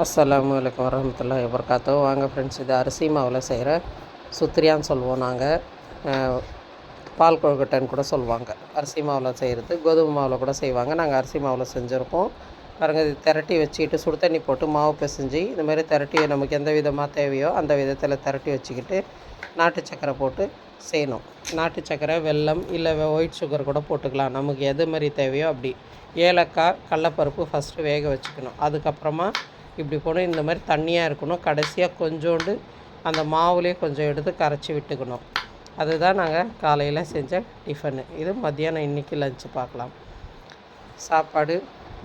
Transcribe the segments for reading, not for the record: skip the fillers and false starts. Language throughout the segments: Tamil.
அஸ்ஸலாமு அலைக்கும் வரஹ்மத்துல்லாஹி வபரகாத்துஹு. வாங்க ஃப்ரெண்ட்ஸ், இது அரிசி மாவில் செய்கிற சுத்திரியான்னு சொல்லுவோம் நாங்கள். பால் கொழுக்கட்டைன்னு கூட சொல்லுவாங்க. அரிசி மாவில் செய்கிறது, கோதுமை மாவில் கூட செய்வாங்க. நாங்கள் அரிசி மாவில் செஞ்சுருக்கோம். பாருங்கள், இது திரட்டி வச்சுக்கிட்டு சுடு தண்ணி போட்டு மாவு பிசைஞ்சு இந்த மாதிரி திரட்டி நமக்கு எந்த விதமாக தேவையோ அந்த விதத்தில் திரட்டி வச்சுக்கிட்டு நாட்டு சக்கரை போட்டு செய்யணும். நாட்டு சக்கரை, வெல்லம் இல்லை ஒயிட் சுகர் கூட போட்டுக்கலாம். நமக்கு எது மாதிரி தேவையோ அப்படி. ஏலக்காய், கடலப்பருப்பு ஃபஸ்ட்டு வேக வச்சுக்கணும். அதுக்கப்புறமா இப்படி போனால் இந்த மாதிரி தண்ணியாக இருக்கணும். கடைசியாக கொஞ்சோண்டு அந்த மாவுலேயே கொஞ்சம் எடுத்து கரைச்சி விட்டுக்கணும். அதுதான் நாங்கள் காலையில் செஞ்ச டிஃபனு. இது மத்தியானம் இன்றைக்கி லஞ்சு பார்க்கலாம். சாப்பாடு,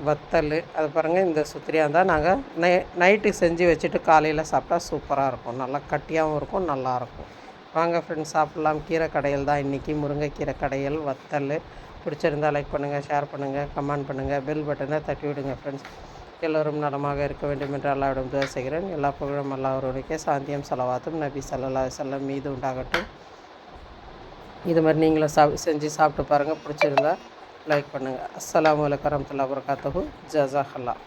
வத்தல், அது பாருங்கள். இந்த சுத்திரியாக தான் நாங்கள் நைட்டு செஞ்சு வச்சுட்டு காலையில் சாப்பிட்டா சூப்பராக இருக்கும். நல்லா கட்டியாகவும் இருக்கும், நல்லாயிருக்கும். வாங்க ஃப்ரெண்ட்ஸ், சாப்பிட்லாம். கீரை கடையல் தான் இன்றைக்கி. முருங்கைக்கீரை கடையல், வத்தல். பிடிச்சிருந்தால் லைக் பண்ணுங்கள், ஷேர் பண்ணுங்கள், கமெண்ட் பண்ணுங்கள், பெல் பட்டனை தட்டி விடுங்க ஃப்ரெண்ட்ஸ். எல்லோரும் நலமாக இருக்க வேண்டும் என்று அல்லாஹ்விடம் துஆ செய்கிறேன். எல்லா புகழும் அல்லாஹ் ஒருவனுக்கே. சாந்தியும் சலவாத்தும் நபி ஸல்லல்லாஹு அலைஹி வஸல்லம் மீது உண்டாகட்டும். இது மாதிரி நீங்களும் செஞ்சு சாப்பிட்டு பாருங்கள். பிடிச்சிருந்தா லைக் பண்ணுங்கள். அஸ்ஸலாமு அலைக்கும் வரஹ்மத்துல்லாஹி வபரகாத்துஹு. ஜஸாக்கல்லாஹ்.